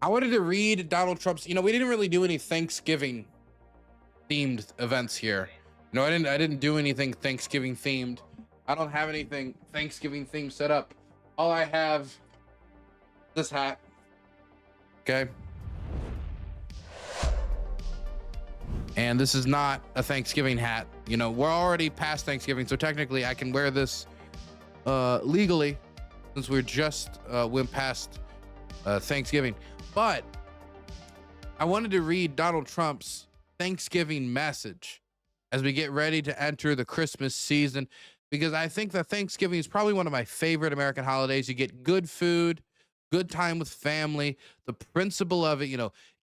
I wanted to read Donald Trump's, we didn't really do any Thanksgiving themed events here. I didn't do anything Thanksgiving themed. I don't have anything Thanksgiving themed set up. All I have this hat. Okay. And this is not a Thanksgiving hat. We're already past Thanksgiving, so technically I can wear this legally since we're just went past Thanksgiving. But I wanted to read Donald Trump's Thanksgiving message as we get ready to enter the Christmas season, because I think that Thanksgiving is probably one of my favorite American holidays. You get good food, good time with family, the principle of it,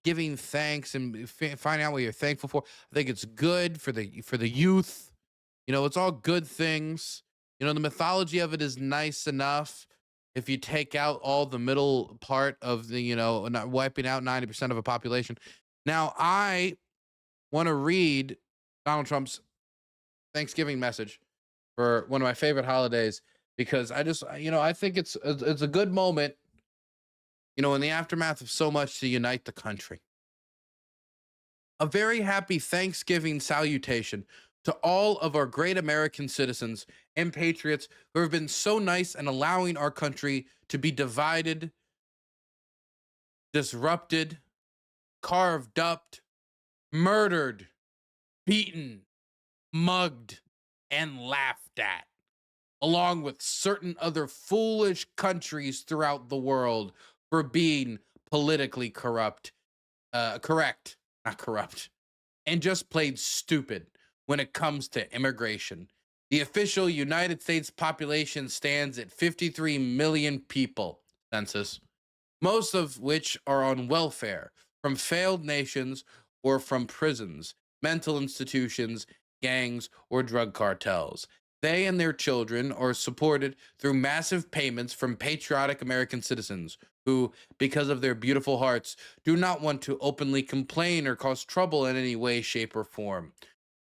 giving thanks and finding out what you're thankful for. I think it's good for the youth. It's all good things. The mythology of it is nice enough if you take out all the middle part of the, not wiping out 90% of a population. Now, I want to read Donald Trump's Thanksgiving message for one of my favorite holidays, because I think it's a good moment, in the aftermath of so much, to unite the country. A very happy Thanksgiving salutation to all of our great American citizens and patriots who have been so nice and allowing our country to be divided, disrupted, carved up, murdered, beaten, mugged, and laughed at, along with certain other foolish countries throughout the world for being politically correct, not corrupt, and just plain stupid when it comes to immigration. The official United States population stands at 53 million people, census, most of which are on welfare from failed nations or from prisons, mental institutions, gangs, or drug cartels. They and their children are supported through massive payments from patriotic American citizens who, because of their beautiful hearts, do not want to openly complain or cause trouble in any way, shape, or form.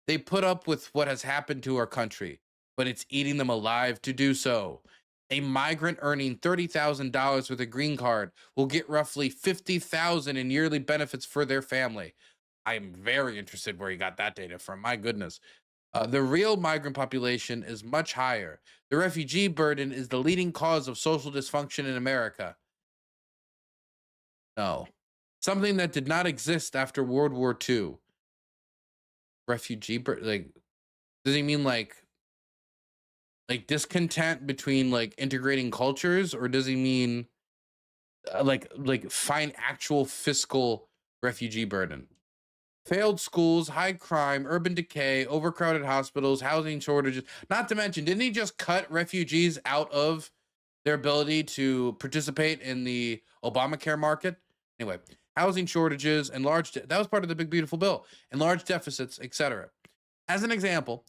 They put up with what has happened to our country, but it's eating them alive to do so. A migrant earning $30,000 with a green card will get roughly $50,000 in yearly benefits for their family. I am very interested where you got that data from. My goodness. The real migrant population is much higher. The refugee burden is the leading cause of social dysfunction in America. No. Something that did not exist after World War II. Refugee burden, does he mean like discontent between integrating cultures, or does he mean find actual fiscal refugee burden? Failed schools, high crime, urban decay, overcrowded hospitals, housing shortages. Not to mention, didn't he just cut refugees out of their ability to participate in the Obamacare market? Anyway, housing shortages and that was part of the big beautiful bill, and large deficits, etc. As an example,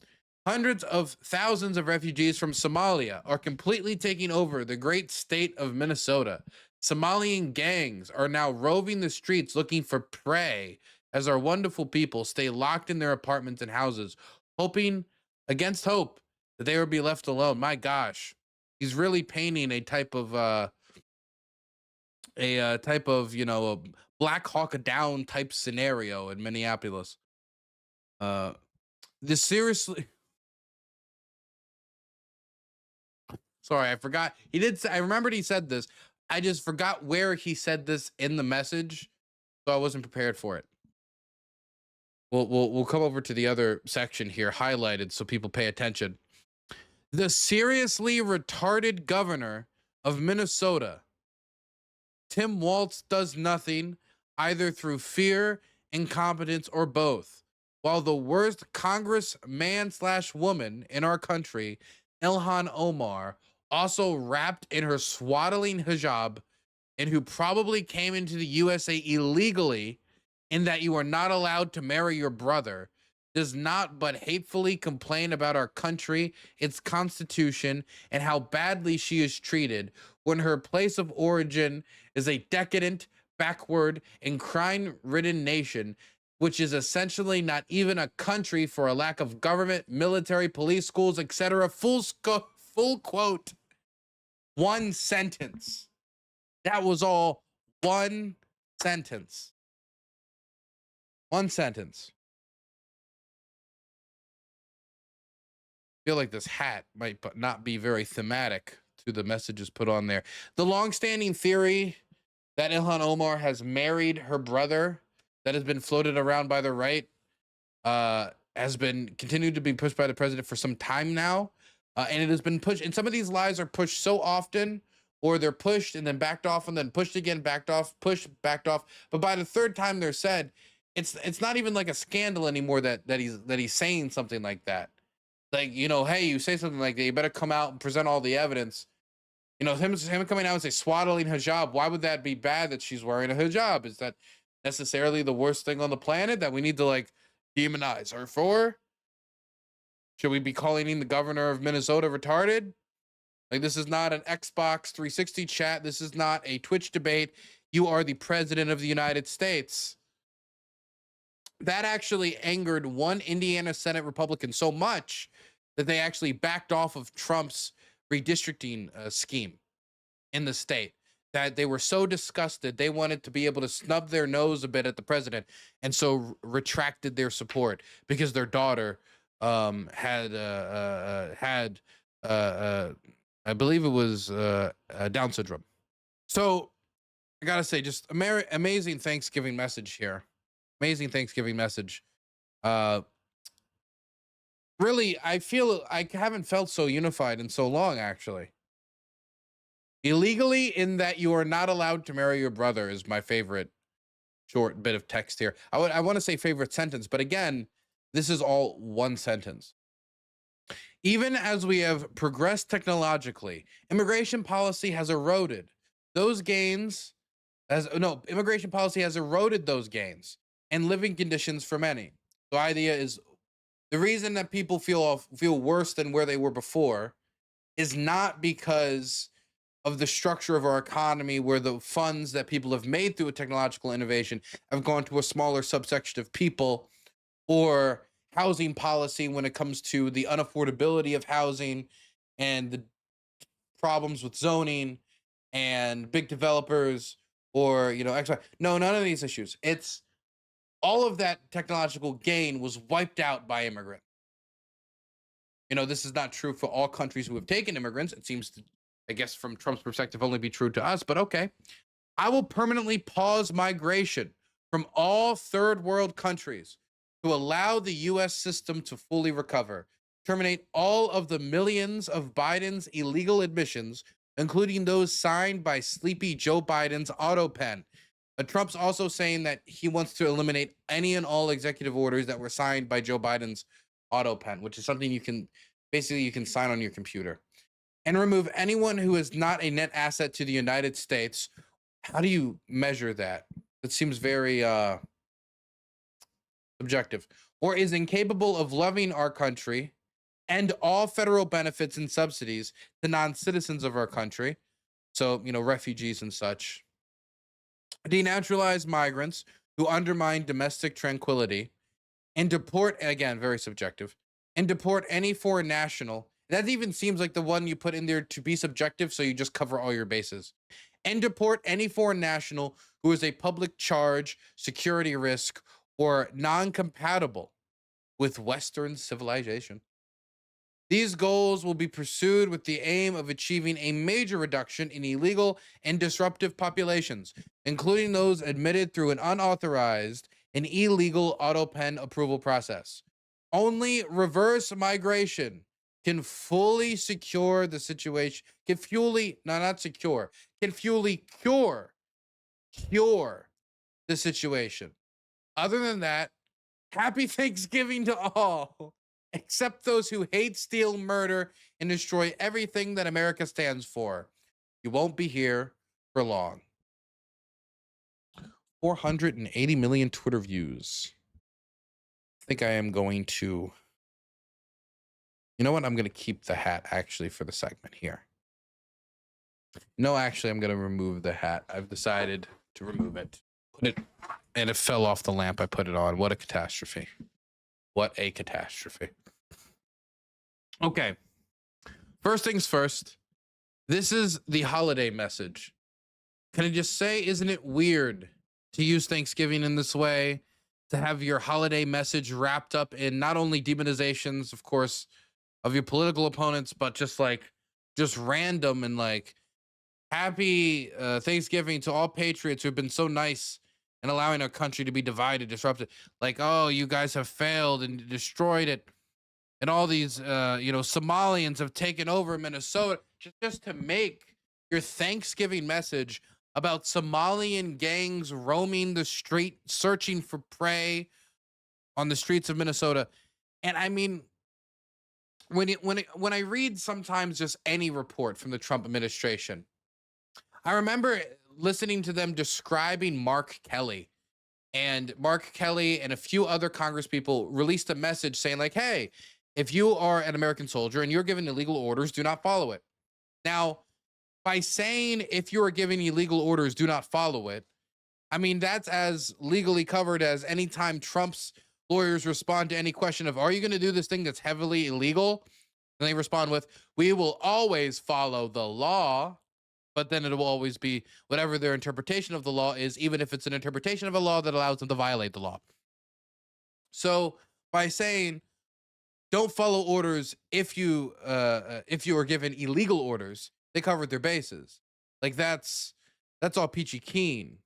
hundreds of thousands of refugees from Somalia are completely taking over the great state of Minnesota. Somalian gangs are now roving the streets looking for prey as our wonderful people stay locked in their apartments and houses, hoping against hope that they will be left alone. My gosh, he's really painting a type of a Black Hawk Down type scenario in Minneapolis. This seriously. Sorry, I forgot. He did say, I remembered he said this. I just forgot where he said this in the message, so I wasn't prepared for it. We'll come over to the other section here, highlighted so people pay attention. The seriously retarded governor of Minnesota, Tim Walz, does nothing, either through fear, incompetence, or both. While the worst congressman/woman in our country, Ilhan Omar, also wrapped in her swaddling hijab, and who probably came into the USA illegally, in that you are not allowed to marry your brother, does not but hatefully complain about our country, its constitution, and how badly she is treated, when her place of origin is a decadent, backward, and crime-ridden nation, which is essentially not even a country for a lack of government, military, police, schools, etc. Full quote. One sentence. That was all one sentence. One sentence. I feel like this hat might not be very thematic to the messages put on there. The longstanding theory that Ilhan Omar has married her brother, that has been floated around by the right, has been continued to be pushed by the president for some time now. And it has been pushed, and some of these lies are pushed so often, or they're pushed and then backed off and then pushed again, backed off, pushed, backed off. But by the third time they're said, it's not even like a scandal anymore that he's saying something like that. Like, you know, hey, you say something like that, you better come out and present all the evidence. You know, him coming out and say swaddling hijab, why would that be bad that she's wearing a hijab? Is that necessarily the worst thing on the planet that we need to like demonize her for? Should we be calling the governor of Minnesota retarded? Like, this is not an Xbox 360 chat. This is not a Twitch debate. You are the president of the United States. That actually angered one Indiana Senate Republican so much that they actually backed off of Trump's redistricting scheme in the state. That they were so disgusted, they wanted to be able to snub their nose a bit at the president, and so retracted their support because their daughter had I believe it was Down syndrome. So I gotta say, just amazing Thanksgiving message here. Amazing Thanksgiving message. Really, I feel I haven't felt so unified in so long, actually. Illegally, in that you are not allowed to marry your brother, is my favorite short bit of text here. I want to say favorite sentence, but again, this is all one sentence. Even as we have progressed technologically, immigration policy has eroded those gains. Immigration policy has eroded those gains and living conditions for many. The idea is the reason that people feel worse than where they were before is not because of the structure of our economy, where the funds that people have made through a technological innovation have gone to a smaller subsection of people, or housing policy when it comes to the unaffordability of housing and the problems with zoning and big developers, or, you know, no, none of these issues. It's all of that technological gain was wiped out by immigrants. You know, this is not true for all countries who have taken immigrants. It seems to, I guess, from Trump's perspective, only be true to us, but okay. I will permanently pause migration from all third world countries to allow the US system to fully recover, terminate all of the millions of Biden's illegal admissions, including those signed by sleepy Joe Biden's auto pen. Trump's also saying that he wants to eliminate any and all executive orders that were signed by Joe Biden's auto pen, which is something you can sign on your computer, and remove anyone who is not a net asset to the United States. How do you measure that? It seems very subjective. Or is incapable of loving our country and all federal benefits and subsidies to non-citizens of our country. So, you know, refugees and such. Denaturalize migrants who undermine domestic tranquility, and deport, again, very subjective, and deport any foreign national. That even seems like the one you put in there to be subjective, so you just cover all your bases. And deport any foreign national who is a public charge, security risk, or non-compatible with Western civilization. These goals will be pursued with the aim of achieving a major reduction in illegal and disruptive populations, including those admitted through an unauthorized and illegal auto pen approval process. Only reverse migration can fully secure the situation, can fully cure the situation. Other than that, happy Thanksgiving to all, except those who hate, steal, murder, and destroy everything that America stands for. You won't be here for long. 480 million Twitter views. I think I am going to, you know what? I'm going to keep the hat actually for the segment here. No, actually, I'm going to remove the hat. I've decided to remove it. Put it, and it fell off the lamp I put it on. What a catastrophe. What a catastrophe. Okay. First things first. This is the holiday message. Can I just say, isn't it weird to use Thanksgiving in this way, to have your holiday message wrapped up in not only demonizations, of course, of your political opponents, but just random and like happy Thanksgiving to all patriots who've been so nice and allowing our country to be divided, disrupted. Like, oh, you guys have failed and destroyed it, and all these Somalians have taken over Minnesota, just to make your Thanksgiving message about Somalian gangs roaming the street searching for prey on the streets of Minnesota. And I mean, when I read sometimes just any report from the Trump administration, I remember listening to them describing Mark Kelly, and Mark Kelly and a few other Congress people released a message saying like, hey, if you are an American soldier and you're given illegal orders, do not follow it. Now, by saying if you are giving illegal orders, do not follow it, I mean, that's as legally covered as any time Trump's lawyers respond to any question of, are you going to do this thing that's heavily illegal? And they respond with, we will always follow the law, but then it will always be whatever their interpretation of the law is, even if it's an interpretation of a law that allows them to violate the law. So by saying don't follow orders if you are given illegal orders, they covered their bases. Like that's all peachy keen.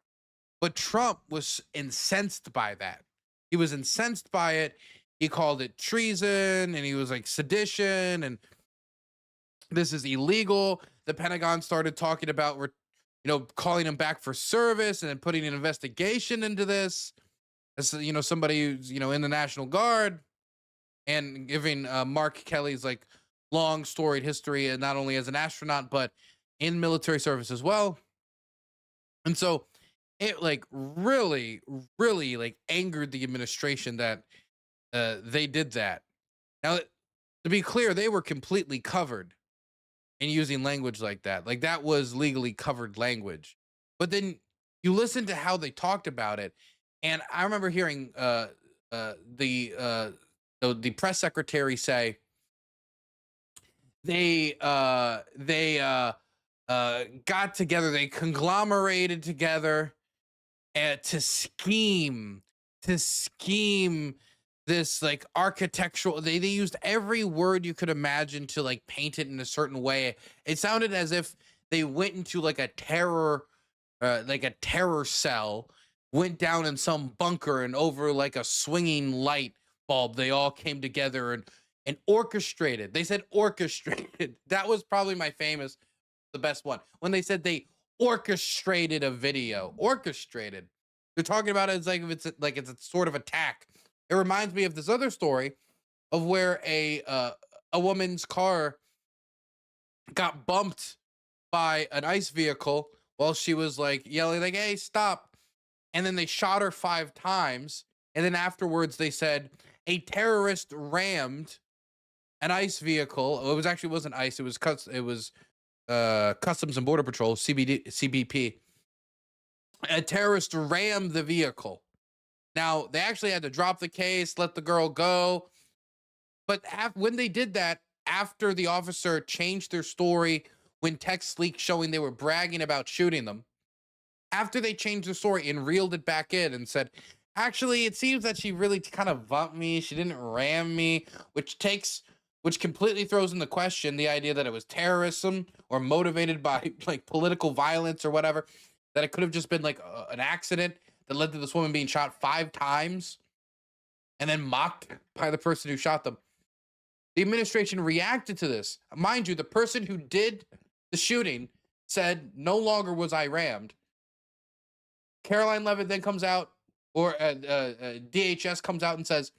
But Trump was incensed by that. He was incensed by it. He called it treason, and he was like sedition, and this is illegal. The Pentagon started talking about, calling him back for service and then putting an investigation into this. As somebody who's in the National Guard, and giving Mark Kelly's like long storied history, and not only as an astronaut but in military service as well. And so it like really, really like angered the administration that they did that. Now, to be clear, they were completely covered in using language like that. Like that was legally covered language. But then you listen to how they talked about it, and I remember hearing the press secretary say they got together, they conglomerated together to scheme this like architectural, they used every word you could imagine to like paint it in a certain way. It sounded as if they went into like a terror cell, went down in some bunker, and over like a swinging light bulb they all came together and orchestrated. They said orchestrated. That was probably the best one, when they said they orchestrated a video. Orchestrated. They're talking about it as like if it's a sort of attack. It reminds me of this other story of where a woman's car got bumped by an ICE vehicle while she was like yelling like, hey, stop. And then they shot her 5 times. And then afterwards they said a terrorist rammed an ICE vehicle. It wasn't ICE. It was Customs and Border Patrol, CBP. A terrorist rammed the vehicle. Now, they actually had to drop the case, let the girl go. But when they did that, after the officer changed their story, when texts leaked showing they were bragging about shooting them, after they changed the story and reeled it back in and said, actually, it seems that she really kind of bumped me, she didn't ram me, which completely throws into question the idea that it was terrorism or motivated by like political violence or whatever, that it could have just been like an accident that led to this woman being shot 5 times and then mocked by the person who shot them. The administration reacted to this. Mind you, the person who did the shooting said, no longer was I rammed. Caroline Levitt then comes out, or DHS comes out and says,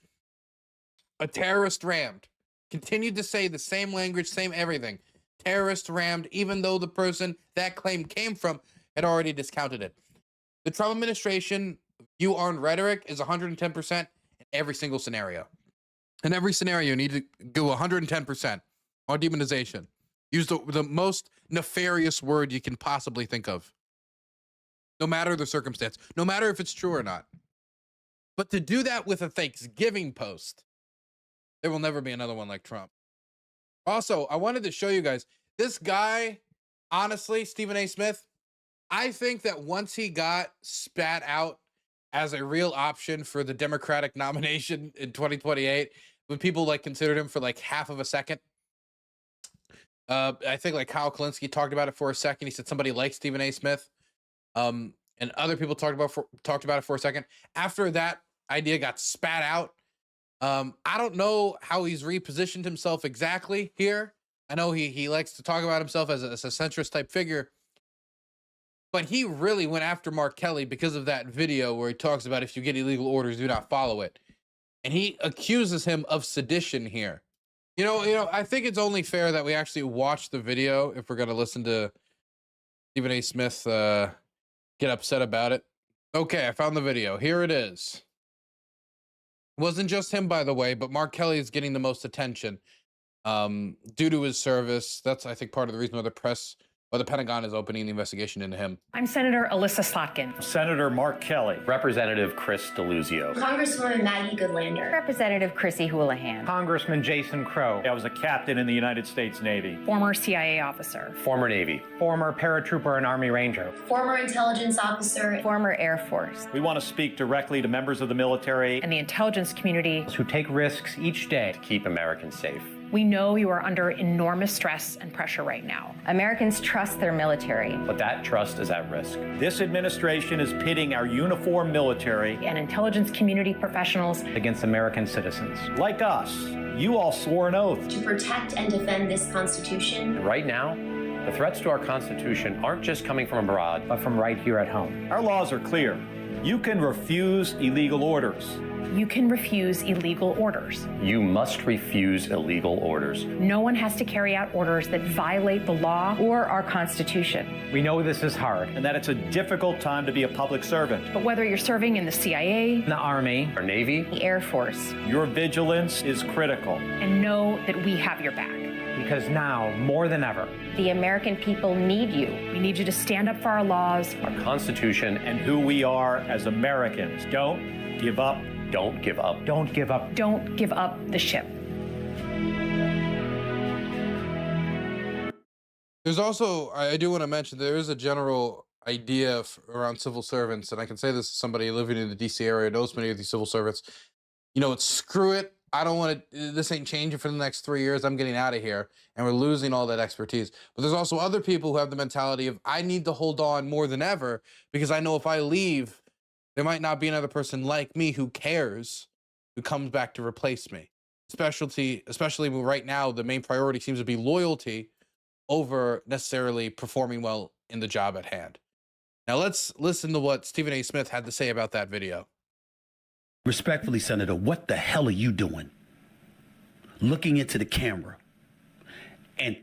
a terrorist rammed. Continued to say the same language, same everything. Terrorist rammed, even though the person that claim came from had already discounted it. The Trump administration view on rhetoric is 110% in every single scenario. In every scenario, you need to go 110% on demonization. Use the most nefarious word you can possibly think of, no matter the circumstance, no matter if it's true or not. But to do that with a Thanksgiving post, there will never be another one like Trump. Also, I wanted to show you guys this guy, honestly, Stephen A. Smith, I think that once he got spat out as a real option for the Democratic nomination in 2028, when people like considered him for like half of a second, I think like Kyle Kalinske talked about it for a second. He said somebody like Stephen A. Smith, and other people talked about it for a second. After that idea got spat out, I don't know how he's repositioned himself exactly here. I know he likes to talk about himself as a centrist type figure, but he really went after Mark Kelly because of that video where he talks about if you get illegal orders, do not follow it, and he accuses him of sedition here. You know, I think it's only fair that we actually watch the video if we're going to listen to Stephen A. Smith get upset about it. Okay, I found the video. Here it is. It wasn't just him, by the way, but Mark Kelly is getting the most attention due to his service. That's, I think, part of the reason why the press or the Pentagon is opening the investigation into him. I'm Senator Alyssa Slotkin. Senator Mark Kelly. Representative Chris DeLuzio. Congresswoman Maggie Goodlander. Representative Chrissy Houlihan. Congressman Jason Crow. I was a captain in the United States Navy. Former CIA officer. Former Navy. Former paratrooper and Army Ranger. Former intelligence officer. Former Air Force. We want to speak directly to members of the military And the intelligence community. who take risks each day. Keep Americans safe. We know you are under enormous stress and pressure right now. Americans trust their military. But that trust is at risk. This administration is pitting our uniformed military And intelligence community professionals. against American citizens. Like us, you all swore an oath. To protect and defend this Constitution. And right now, the threats to our Constitution aren't just coming from abroad, But from right here at home. Our laws are clear. You can refuse illegal orders. You can refuse illegal orders. you must refuse illegal orders. No one has to carry out orders that violate the law Or our Constitution. We know this is hard and that it's a difficult time to be a public servant. But whether you're serving in the CIA, The Army, Our Navy, The Air Force. your vigilance is critical. and know that we have your back. Because now, more than ever, The American people need you. We need you to stand up for our laws. our Constitution, and who we are as Americans. Don't give up. don't give up. Don't give up. Don't give up the ship. There's also, I do want to mention, there is a general idea around civil servants, and I can say this as somebody living in the DC area, knows many of these civil servants. You know, it's screw it. I don't want to, this ain't changing for the next 3 years. I'm getting out of here. And we're losing all that expertise. But there's also other people who have the mentality of, I need to hold on more than ever because I know if I leave, there might not be another person like me who cares, who comes back to replace me. Especially right now, the main priority seems to be loyalty over necessarily performing well in the job at hand. Now let's listen to what Stephen A. Smith had to say about that video. Respectfully, Senator, what the hell are you doing? Looking into the camera and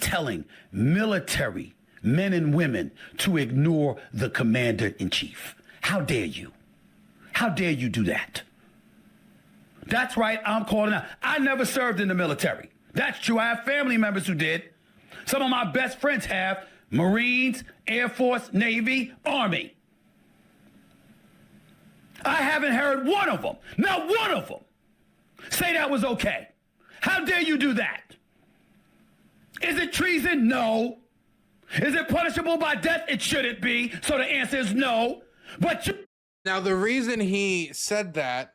telling military men and women to ignore the commander-in-chief. How dare you? How dare you do that? That's right, I'm calling out. I never served in the military. That's true. I have family members who did. Some of my best friends have. Marines, Air Force, Navy, Army. I haven't heard one of them, not one of them, say that was okay. How dare you do that? Is it treason? No. Is it punishable by death? It shouldn't be. So the answer is no. But Now, the reason he said that,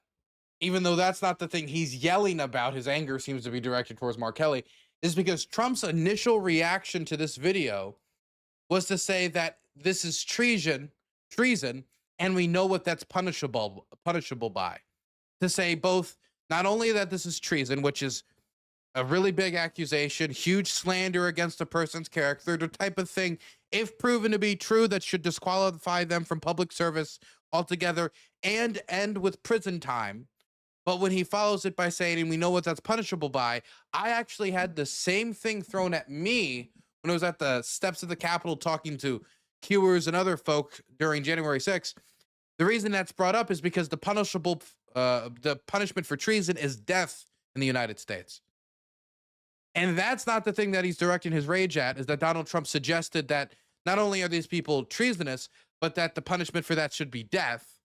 even though that's not the thing he's yelling about, his anger seems to be directed towards Mark Kelly, is because Trump's initial reaction to this video was to say that this is treason, and we know what that's punishable by. To say both, not only that this is treason, which is a really big accusation, huge slander against a person's character, the type of thing, if proven to be true, that should disqualify them from public service altogether and end with prison time. But when he follows it by saying, and we know what that's punishable by, I actually had the same thing thrown at me when I was at the steps of the Capitol talking to Hewers and other folk during January 6th. The reason that's brought up is because the punishment for treason is death in the United States. And that's not the thing that he's directing his rage at, is that Donald Trump suggested that not only are these people treasonous, but that the punishment for that should be death.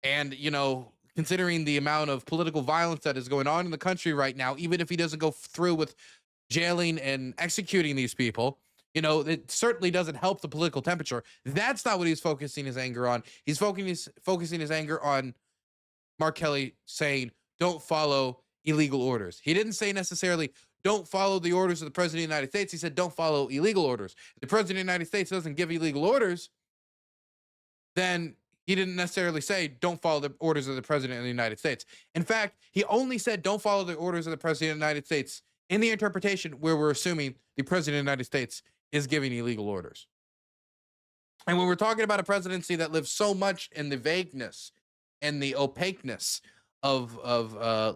And, you know, considering the amount of political violence that is going on in the country right now, even if he doesn't go through with jailing and executing these people, You know, it certainly doesn't help the political temperature. That's not what he's focusing his anger on. He's focusing his anger on Mark Kelly saying, don't follow illegal orders. He didn't say necessarily, don't follow the orders of the President of the United States. He said, don't follow illegal orders. If the President of the United States doesn't give illegal orders, then he didn't necessarily say, don't follow the orders of the President of the United States. In fact, he only said, don't follow the orders of the President of the United States in the interpretation where we're assuming the President of the United States is giving illegal orders. And when we're talking about a presidency that lives so much in the vagueness and the opaqueness of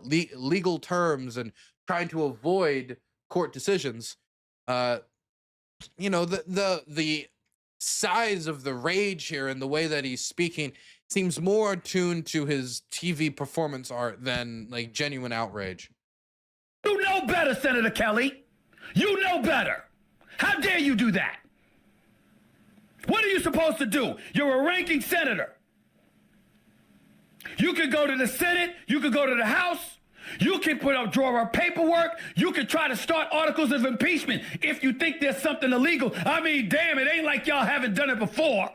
legal terms and trying to avoid court decisions, you know, the size of the rage here and the way that he's speaking seems more attuned to his TV performance art than like genuine outrage. You know better, Senator Kelly. You know better. How dare you do that? What are you supposed to do? You're a ranking senator. You can go to the Senate. You can go to the House. You can draw up paperwork. You can try to start articles of impeachment if you think there's something illegal. I mean, damn, it ain't like y'all haven't done it before.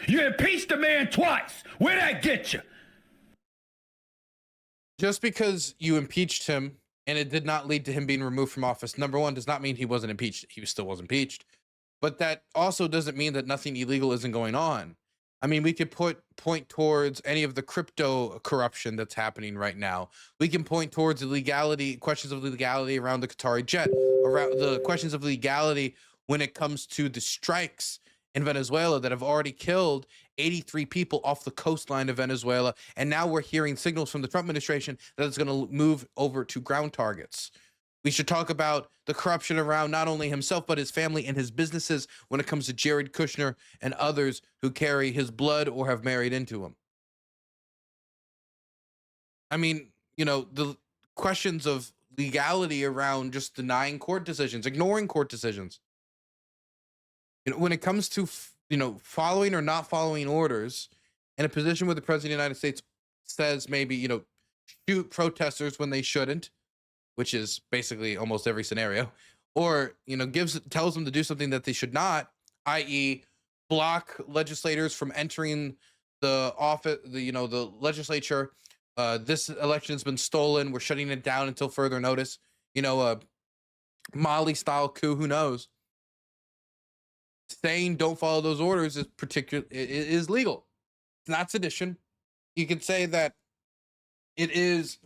You impeached the man twice. Where'd that get you? Just because you impeached him and it did not lead to him being removed from office, number one, does not mean he wasn't impeached. He still was impeached. But that also doesn't mean that nothing illegal isn't going on. I mean, we could point towards any of the crypto corruption that's happening right now. We can point towards the legality, questions of legality around the Qatari jet, around the questions of legality when it comes to the strikes in Venezuela that have already killed 83 people off the coastline of Venezuela. And now we're hearing signals from the Trump administration that it's going to move over to ground targets. We should talk about the corruption around not only himself, but his family and his businesses when it comes to Jared Kushner and others who carry his blood or have married into him. I mean, you know, the questions of legality around just denying court decisions, ignoring court decisions. You know, when it comes to, you know, following or not following orders in a position where the President of the United States says maybe, you know, shoot protesters when they shouldn't, which is basically almost every scenario, or, you know, tells them to do something that they should not, i.e. block legislators from entering the office, the legislature. This election has been stolen. We're shutting it down until further notice. You know, a Mali style coup, who knows? Saying don't follow those orders is legal. It's not sedition. You can say that it is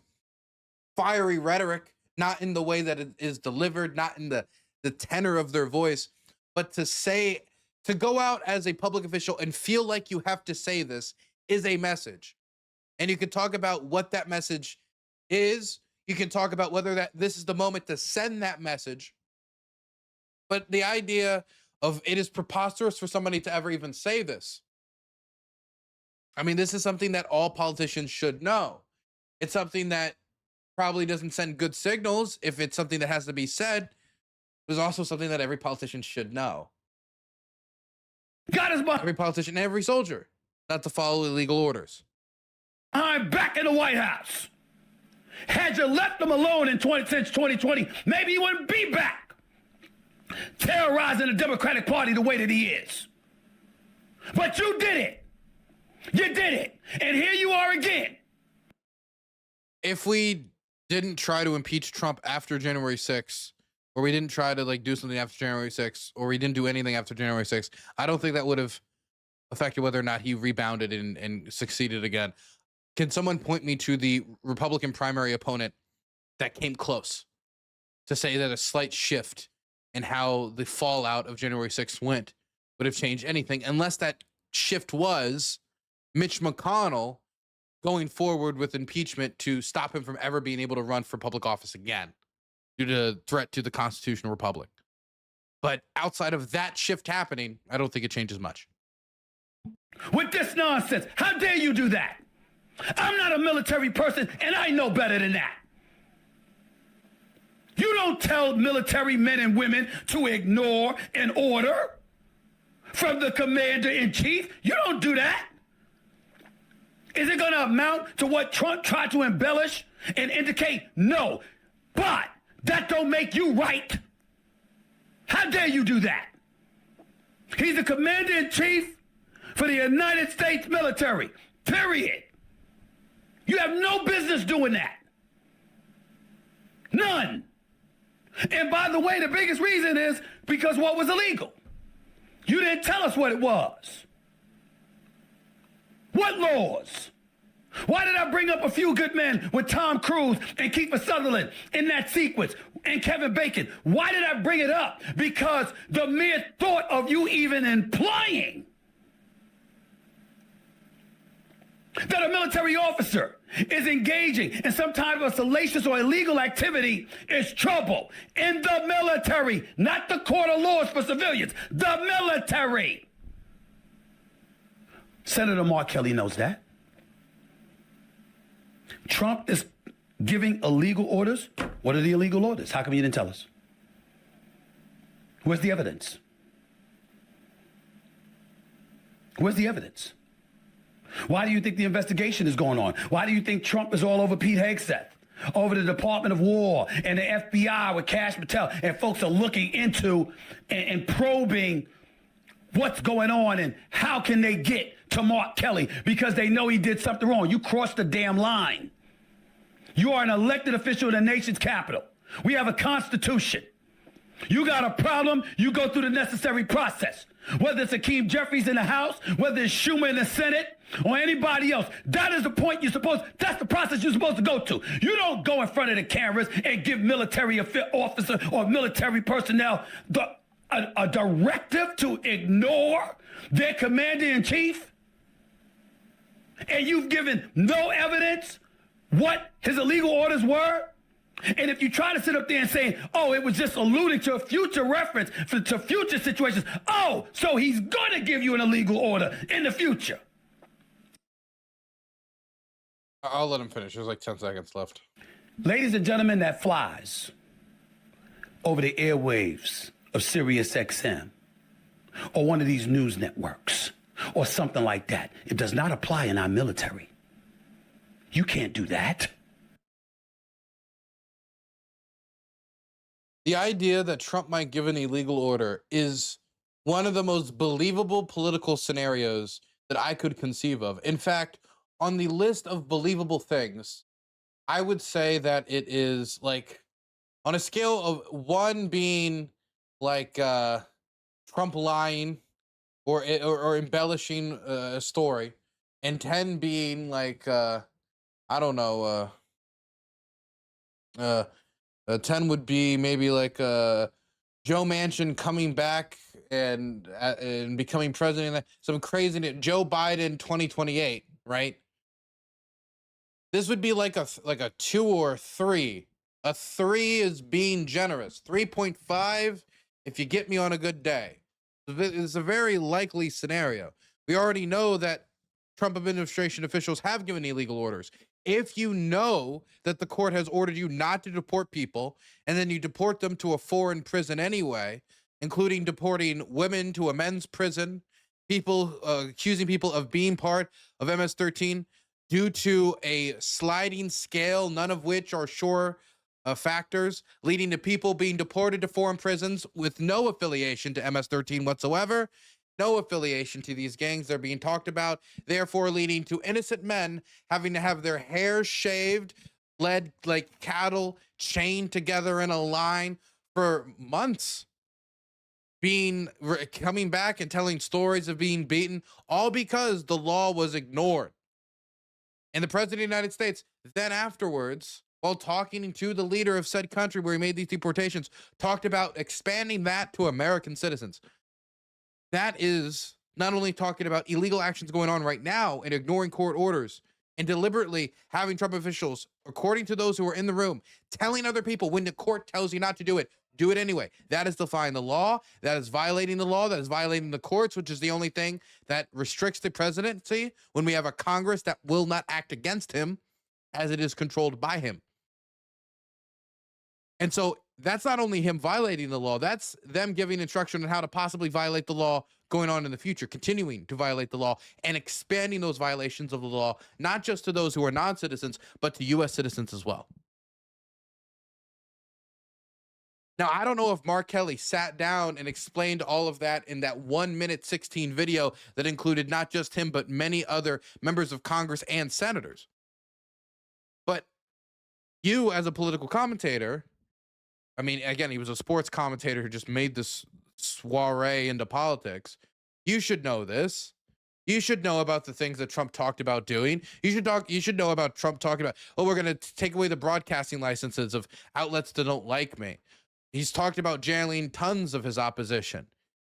fiery rhetoric, not in the way that it is delivered, not in the tenor of their voice, but to go out as a public official and feel like you have to say this is a message. And you can talk about what that message is. You can talk about whether this is the moment to send that message. But the idea of it is preposterous for somebody to ever even say this. I mean, this is something that all politicians should know. It's something that probably doesn't send good signals if it's something that has to be said. There's also something that every politician should know. Got his butt. Every politician, every soldier, not to follow illegal orders. I'm back in the White House. Had you left him alone since 2020, maybe he wouldn't be back terrorizing the Democratic Party the way that he is. But you did it. You did it. And here you are again. If we didn't try to impeach Trump after January 6th, or we didn't try to like do something after January 6th, or we didn't do anything after January 6th, I don't think that would have affected whether or not he rebounded and succeeded again. Can someone point me to the Republican primary opponent that came close to say that a slight shift in how the fallout of January 6th went would have changed anything, unless that shift was Mitch McConnell going forward with impeachment to stop him from ever being able to run for public office again due to threat to the constitutional republic. But outside of that shift happening, I don't think it changes much. With this nonsense, how dare you do that? I'm not a military person, and I know better than that. You don't tell military men and women to ignore an order from the commander-in-chief. You don't do that. Is it going to amount to what Trump tried to embellish and indicate? No. But that don't make you right. How dare you do that? He's the commander-in-chief for the United States military, period. You have no business doing that. None. And by the way, the biggest reason is because what was illegal? You didn't tell us what it was. What laws? Why did I bring up A Few Good Men with Tom Cruise and Kiefer Sutherland in that sequence and Kevin Bacon? Why did I bring it up? Because the mere thought of you even implying that a military officer is engaging in some type of salacious or illegal activity is trouble in the military, not the court of laws for civilians, the military. Senator Mark Kelly knows that. Trump is giving illegal orders. What are the illegal orders? How come you didn't tell us? Where's the evidence? Where's the evidence? Why do you think the investigation is going on? Why do you think Trump is all over Pete Hegseth, over the Department of War and the FBI with Kash Patel, and folks are looking into and probing what's going on and how can they get to Mark Kelly because they know he did something wrong. You crossed the damn line. You are an elected official in the nation's capital. We have a constitution. You got a problem, you go through the necessary process. Whether it's Hakeem Jeffries in the House, whether it's Schumer in the Senate, or anybody else, that is the point that's the process you're supposed to go to. You don't go in front of the cameras and give military officer or military personnel a directive to ignore their commander-in-chief, and you've given no evidence what his illegal orders were. And if you try to sit up there and say, oh, it was just alluding to a future reference to future situations, oh, so he's going to give you an illegal order in the future. I'll let him finish. There's like 10 seconds left. Ladies and gentlemen, that flies over the airwaves of Sirius XM or one of these news networks or something like that. It does not apply in our military. You can't do that. The idea that Trump might give an illegal order is one of the most believable political scenarios that I could conceive of. In fact, on the list of believable things, I would say that it is like on a scale of 1 being like Trump lying or embellishing a story, and 10 being like I don't know, 10 would be maybe like Joe Manchin coming back and becoming president. Some crazy Joe Biden 2028, right? This would be like a 2 or 3. A 3 is being generous. 3.5 if you get me on a good day. It's a very likely scenario. We already know that Trump administration officials have given illegal orders. If you know that the court has ordered you not to deport people, and then you deport them to a foreign prison anyway, including deporting women to a men's prison, people accusing people of being part of MS-13 due to a sliding scale, none of which are sure factors, leading to people being deported to foreign prisons with no affiliation to MS-13 whatsoever, no affiliation to these gangs they're being talked about, therefore leading to innocent men having to have their hair shaved, led like cattle, chained together in a line for months, coming back and telling stories of being beaten, all because the law was ignored. And the president of the United States then afterwards, while talking to the leader of said country where he made these deportations, talked about expanding that to American citizens. That is not only talking about illegal actions going on right now and ignoring court orders and deliberately having Trump officials, according to those who are in the room, telling other people when the court tells you not to do it anyway. That is defying the law. That is violating the law. That is violating the courts, which is the only thing that restricts the presidency when we have a Congress that will not act against him as it is controlled by him. And so that's not only him violating the law, that's them giving instruction on how to possibly violate the law going on in the future, continuing to violate the law and expanding those violations of the law, not just to those who are non-citizens, but to U.S. citizens as well. Now, I don't know if Mark Kelly sat down and explained all of that in that 1 minute 16 video that included not just him, but many other members of Congress and senators. But you, as a political commentator, I mean, again, he was a sports commentator who just made this soiree into politics. You should know this. You should know about the things that Trump talked about doing. You should know about Trump talking about, oh, we're going to take away the broadcasting licenses of outlets that don't like me. He's talked about jailing tons of his opposition.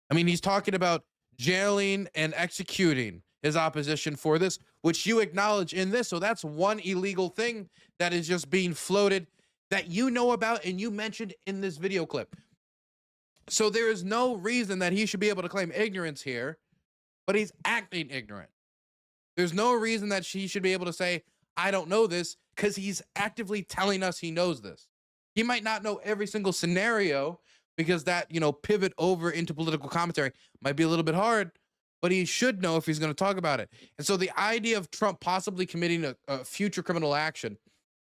I mean, he's talking about jailing and executing his opposition for this, which you acknowledge in this. So that's one illegal thing that is just being floated that you know about and you mentioned in this video clip. So there is no reason that he should be able to claim ignorance here, but he's acting ignorant. There's no reason that he should be able to say, I don't know this, because he's actively telling us he knows this. He might not know every single scenario because that, pivot over into political commentary might be a little bit hard, but he should know if he's going to talk about it. And so the idea of Trump possibly committing a future criminal action,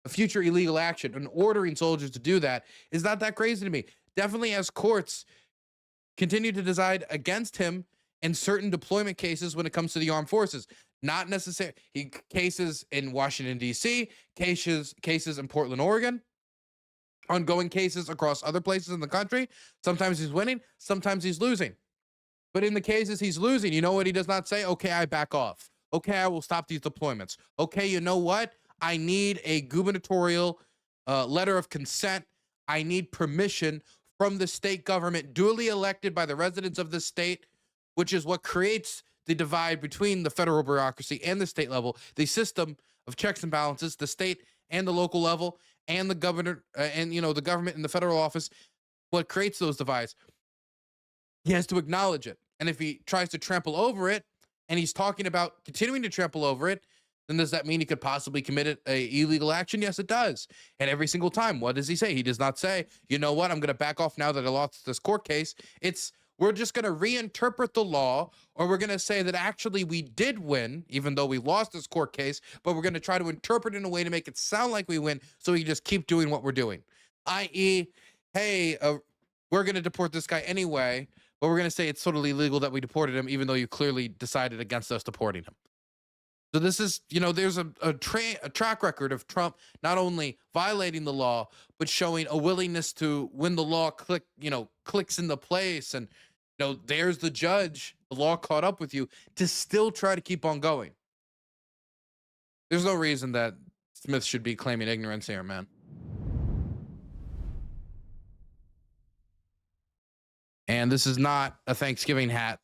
a future illegal action, and ordering soldiers to do that is not that crazy to me. Definitely as courts continue to decide against him in certain deployment cases when it comes to the armed forces. Not necessarily cases in Washington, D.C., cases in Portland, Oregon, ongoing cases across other places in the country. Sometimes he's winning, sometimes he's losing. But in the cases he's losing, you know what he does not say? Okay, I back off. Okay, I will stop these deployments. Okay, you know what? I need a gubernatorial letter of consent. I need permission from the state government duly elected by the residents of the state, which is what creates the divide between the federal bureaucracy and the state level, the system of checks and balances, the state and the local level, and the governor and the government and the federal office, what creates those divides. He has to acknowledge it. And if he tries to trample over it, and he's talking about continuing to trample over it, then does that mean he could possibly commit a illegal action? Yes, it does. And every single time, what does he say? He does not say, you know what, I'm going to back off now that I lost this court case. It's, we're just going to reinterpret the law, or we're going to say that actually we did win, even though we lost this court case, but we're going to try to interpret it in a way to make it sound like we win so we can just keep doing what we're doing. I.e., hey, we're going to deport this guy anyway, but we're going to say it's totally illegal that we deported him, even though you clearly decided against us deporting him. So this is, there's a track record of Trump not only violating the law, but showing a willingness to, when the law clicks into place and, there's the judge, the law caught up with you, to still try to keep on going. There's no reason that Smith should be claiming ignorance here, man. And this is not a Thanksgiving hat